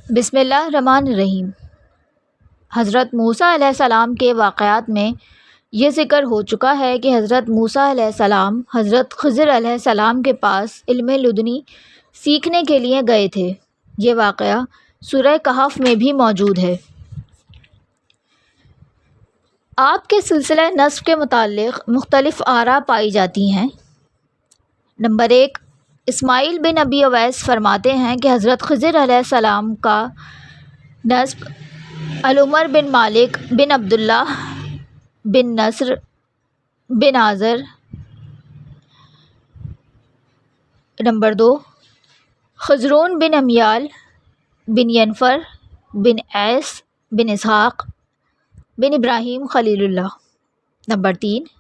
بسم اللہ الرحمن الرحیم۔ حضرت موسیٰ علیہ السلام کے واقعات میں یہ ذکر ہو چکا ہے کہ حضرت موسیٰ علیہ السلام حضرت خضر علیہ السلام کے پاس علم لدنی سیکھنے کے لیے گئے تھے۔ یہ واقعہ سورہ کہف میں بھی موجود ہے۔ آپ کے سلسلہ نسب کے متعلق مختلف آراء پائی جاتی ہیں۔ نمبر 1، اسماعیل بن ابی اویس فرماتے ہیں کہ حضرت خضر علیہ السلام کا نسب العمر بن مالک بن عبداللہ بن نصر بن آذر۔ نمبر 2، خضرون بن امیال بن ینفر بن ایس بن اسحاق بن ابراہیم خلیل اللہ۔ نمبر 3،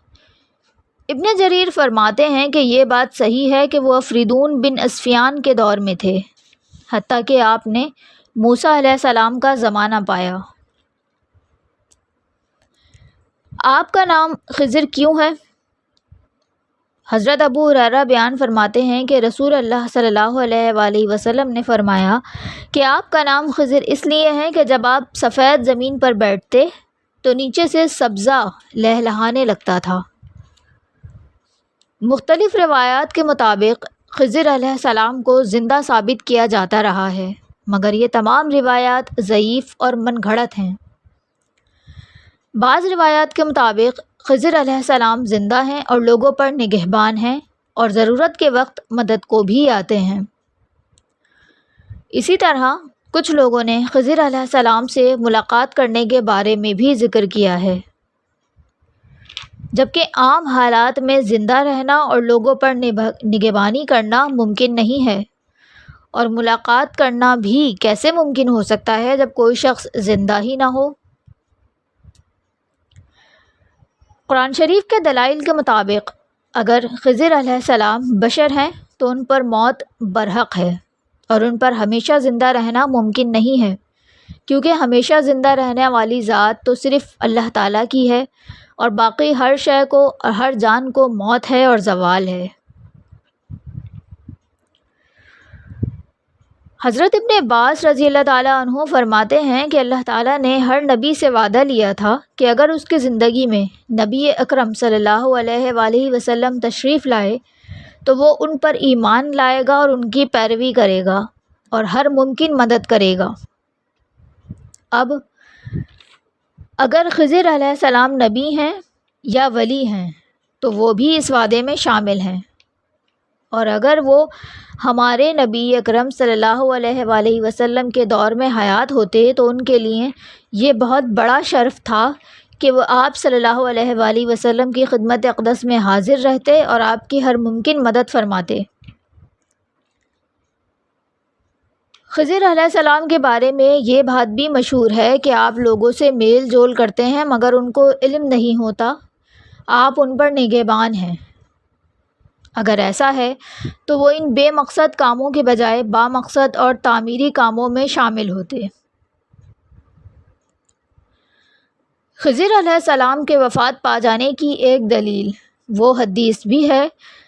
ابن جریر فرماتے ہیں کہ یہ بات صحیح ہے کہ وہ افریدون بن اصفیان کے دور میں تھے، حتیٰ کہ آپ نے موسیٰ علیہ السلام کا زمانہ پایا۔ آپ کا نام خضر کیوں ہے؟ حضرت ابو ہریرہ بیان فرماتے ہیں کہ رسول اللہ صلی اللہ علیہ وآلہ وسلم نے فرمایا کہ آپ کا نام خضر اس لیے ہے کہ جب آپ سفید زمین پر بیٹھتے تو نیچے سے سبزہ لہلہانے لگتا تھا۔ مختلف روایات کے مطابق خضر علیہ السلام کو زندہ ثابت کیا جاتا رہا ہے، مگر یہ تمام روایات ضعیف اور من گھڑت ہیں۔ بعض روایات کے مطابق خضر علیہ السلام زندہ ہیں اور لوگوں پر نگہبان ہیں اور ضرورت کے وقت مدد کو بھی آتے ہیں۔ اسی طرح کچھ لوگوں نے خضر علیہ السلام سے ملاقات کرنے کے بارے میں بھی ذکر کیا ہے، جبکہ عام حالات میں زندہ رہنا اور لوگوں پر نگہبانی کرنا ممکن نہیں ہے، اور ملاقات کرنا بھی کیسے ممکن ہو سکتا ہے جب کوئی شخص زندہ ہی نہ ہو؟ قرآن شریف کے دلائل کے مطابق اگر خضر علیہ السلام بشر ہیں تو ان پر موت برحق ہے اور ان پر ہمیشہ زندہ رہنا ممکن نہیں ہے، کیونکہ ہمیشہ زندہ رہنے والی ذات تو صرف اللہ تعالیٰ کی ہے اور باقی ہر شے کو اور ہر جان کو موت ہے اور زوال ہے۔ حضرت ابن عباس رضی اللہ تعالیٰ عنہ فرماتے ہیں کہ اللہ تعالیٰ نے ہر نبی سے وعدہ لیا تھا کہ اگر اس کی زندگی میں نبی اکرم صلی اللہ علیہ وآلہ وسلم تشریف لائے تو وہ ان پر ایمان لائے گا اور ان کی پیروی کرے گا اور ہر ممکن مدد کرے گا۔ اب اگر خضر علیہ السلام نبی ہیں یا ولی ہیں تو وہ بھی اس وعدے میں شامل ہیں، اور اگر وہ ہمارے نبی اکرم صلی اللہ علیہ وآلہ وسلم کے دور میں حیات ہوتے تو ان کے لیے یہ بہت بڑا شرف تھا کہ وہ آپ صلی اللہ علیہ وآلہ وسلم کی خدمت اقدس میں حاضر رہتے اور آپ کی ہر ممکن مدد فرماتے۔ خضر علیہ السلام کے بارے میں یہ بات بھی مشہور ہے کہ آپ لوگوں سے میل جول کرتے ہیں مگر ان کو علم نہیں ہوتا، آپ ان پر نگہبان ہیں۔ اگر ایسا ہے تو وہ ان بے مقصد کاموں کے بجائے بامقصد اور تعمیری کاموں میں شامل ہوتے۔ خضر علیہ السلام کے وفات پا جانے کی ایک دلیل وہ حدیث بھی ہے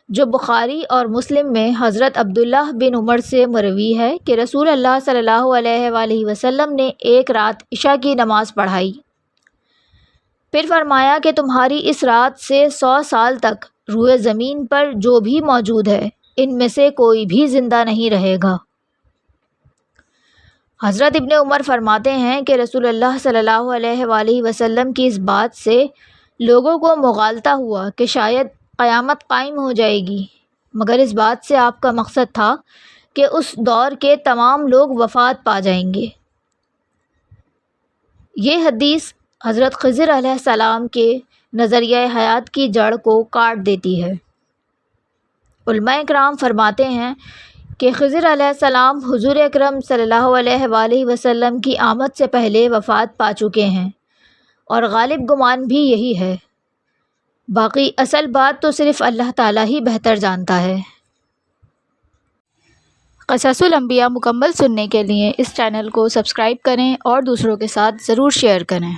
جو بخاری اور مسلم میں حضرت عبداللہ بن عمر سے مروی ہے کہ رسول اللہ صلی اللہ علیہ وآلہ وسلم نے ایک رات عشاء کی نماز پڑھائی، پھر فرمایا کہ تمہاری اس رات سے 100 سال تک روئے زمین پر جو بھی موجود ہے ان میں سے کوئی بھی زندہ نہیں رہے گا۔ حضرت ابن عمر فرماتے ہیں کہ رسول اللہ صلی اللہ علیہ وآلہ وسلم کی اس بات سے لوگوں کو مغالطہ ہوا کہ شاید قیامت قائم ہو جائے گی، مگر اس بات سے آپ کا مقصد تھا کہ اس دور کے تمام لوگ وفات پا جائیں گے۔ یہ حدیث حضرت خضر علیہ السلام کے نظریہ حیات کی جڑ کو کاٹ دیتی ہے۔ علماء کرام فرماتے ہیں کہ خضر علیہ السلام حضور اکرم صلی اللہ علیہ وآلہ وسلم کی آمد سے پہلے وفات پا چکے ہیں، اور غالب گمان بھی یہی ہے، باقی اصل بات تو صرف اللہ تعالیٰ ہی بہتر جانتا ہے۔ قصص الانبیاء مکمل سننے کے لیے اس چینل کو سبسکرائب کریں اور دوسروں کے ساتھ ضرور شیئر کریں۔